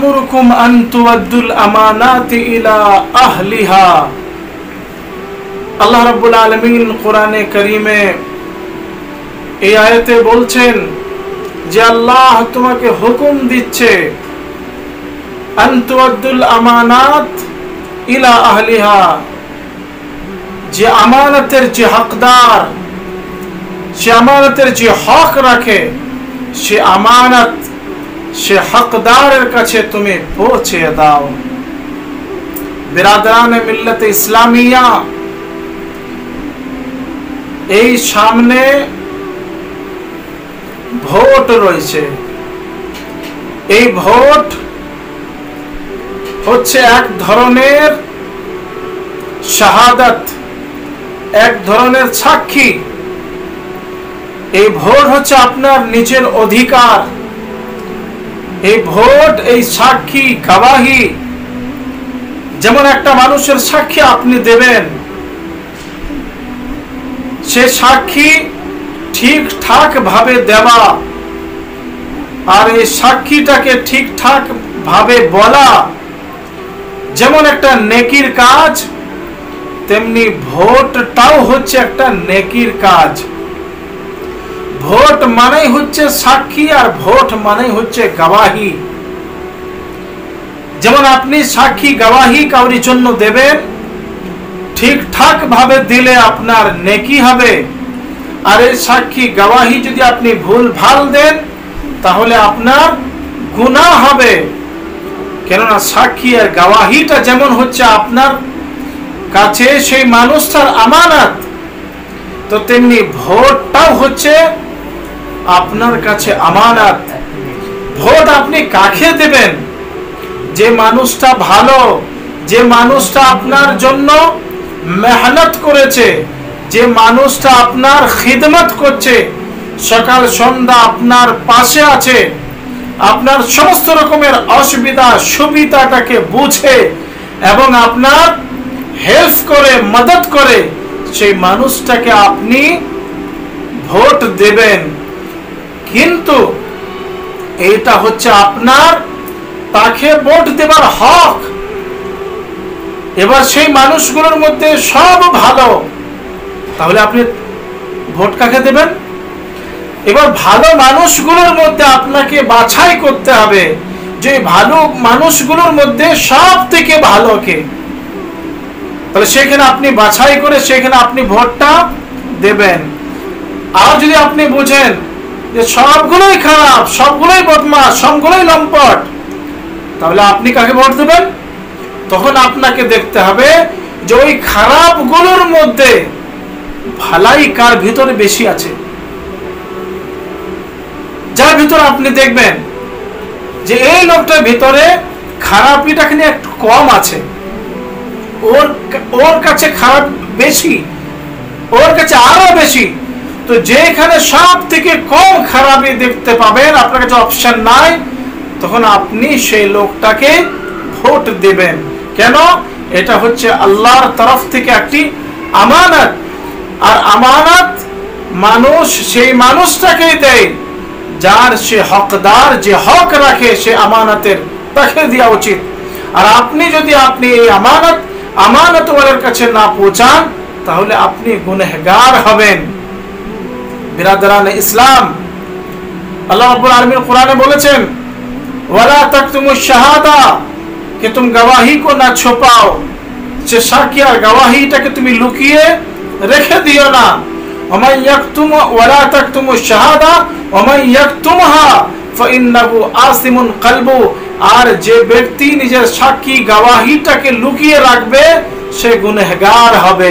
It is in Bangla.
ইয়া'মুরুকুম আন তুওয়াদ্দুল আমানাতি ইলা আহলিহা। আল্লাহ রাব্বুল আলামিন কোরআনে কারীমে এই আয়াতে বলছেন যে আল্লাহ তোমাকে হুকুম দিচ্ছে আন তুওয়াদ্দুল আমানাত ইলা আহলিহা, যে আমানতের যে হকদার, সে আমানতের যে হক রাখে, সে আমানত সে হকদারের কাছে তুমি পৌঁছে দাও। বিরাদরান মিল্লাতে ইসলামিয়া, এই সামনে ভোট রয়েছে। এই ভোট হচ্ছে এক ধরনের শাহাদাত, এক ধরনের সাক্ষী। এই ভোট হচ্ছে আপনার নিজের অধিকার। এই ভোট, এই সাক্ষী, গবাহি, যেমন একটা মানুষের সাক্ষী আপনি দেবেন, সে সাক্ষী ঠিকঠাক ভাবে দেওয়া আর এই সাক্ষীটাকে ঠিকঠাক ভাবে বলা যেমন একটা নেকির কাজ, তেমনি ভোটটাও হচ্ছে একটা নেকির কাজ। ভোট মানেই হচ্ছে সাক্ষী, আর ভোট মানেই হচ্ছে গবাহি। যেমন আপনি সাক্ষী গবাহি কাউরি জন্য দেবেন, ঠিকঠাক ভাবে দিলে আপনার নেকি হবে। আর এই সাক্ষী গবাহি যদি আপনি ভুল ভাল দেন তাহলে আপনার গুনাহ হবে। কেননা সাক্ষী আর গবাহিটা যেমন হচ্ছে আপনার কাছে সেই মানুষটার আমানত, তো তেমনি ভোটটাও হচ্ছে আপনার কাছে আমানত। ভোট আপনি কাকে দেবেন? যে মানুষটা ভালো, যে মানুষটা আপনার জন্য মেহনত করেছে, যে মানুষটা আপনার খিদমত করছে, সকাল সন্ধ্যা আপনার পাশে আছে, আপনার সমস্ত রকমের অসুবিধা সুবিধাটাকে বুঝে এবং আপনার হেল্প করে, মদত করে, সেই মানুষটাকে আপনি ভোট দেবেন। কিন্তু এটা হচ্ছে আপনার, তাকে ভোট দেবার হক। এবার সেই মানুষগুলোর মধ্যে সব ভালো, তাহলে আপনি ভোট কাকে দেবেন? এবার ভালো মানুষগুলোর মধ্যে আপনাকে বাছাই করতে হবে যে ভালো মানুষগুলোর মধ্যে সব থেকে ভালো কে। তাহলে সেখানে আপনি বাছাই করে সেখানে আপনি ভোটটা দেবেন। আর যদি আপনি বুঝেন যে সবগুলোই খারাপ, সবগুলোই বদমাশ, সবগুলোই লম্পট, তাহলে আপনি কাকে ভোট দেবেন? তখন আপনাকে দেখতে হবে যে ওই খারাপগুলোর মধ্যে ভালাই কার ভিতরে বেশি আছে। যার ভিতরে আপনি দেখবেন যে এই লোকটার ভিতরে খারাপিটা খানি একটু কম আছে, ওর কাছে খারাপ বেশি, ওর কাছে আরো বেশি, তো যেখানে সব থেকে কম খারাপই দেখতে পাবেন, আপনার কাছে অপশন নাই, তখন আপনি সেই লোকটাকে ভোট দেবেন। কেন? এটা হচ্ছে আল্লাহর তরফ থেকে একটি আমানত। আর আমানত মানুষ সেই মানুষটাকেই দেয় যার সে হকদার, যে হক রাখে, সে আমানতের তাকে দেওয়া উচিত। আর আপনি যদি এই আমানতওয়ালার কাছে না পৌঁছান তাহলে আপনি গুনাহগার হবেন। বিরাদরান ইসলাম, আল্লাহ রাব্বুল আলামিন কোরআনে বলেছেন ওয়ালা তাকতুমুশ শাহাদা, कि तुम गवाही को ना छुपाओ, से साक्षी और गवाहीটাকে তুমি লুকিয়ে রেখে দিও না। ওমান ইয়াকতুম ওয়ালা তাকতুমুশ শাহাদা ওমান ইয়াকতুমহা ফাইন্নাহু আসিমুন কলবু, আর যে ব্যক্তি নিজের সাক্ষী গবাহিটাকে লুকিয়ে রাখবে সে গুনাহগার হবে।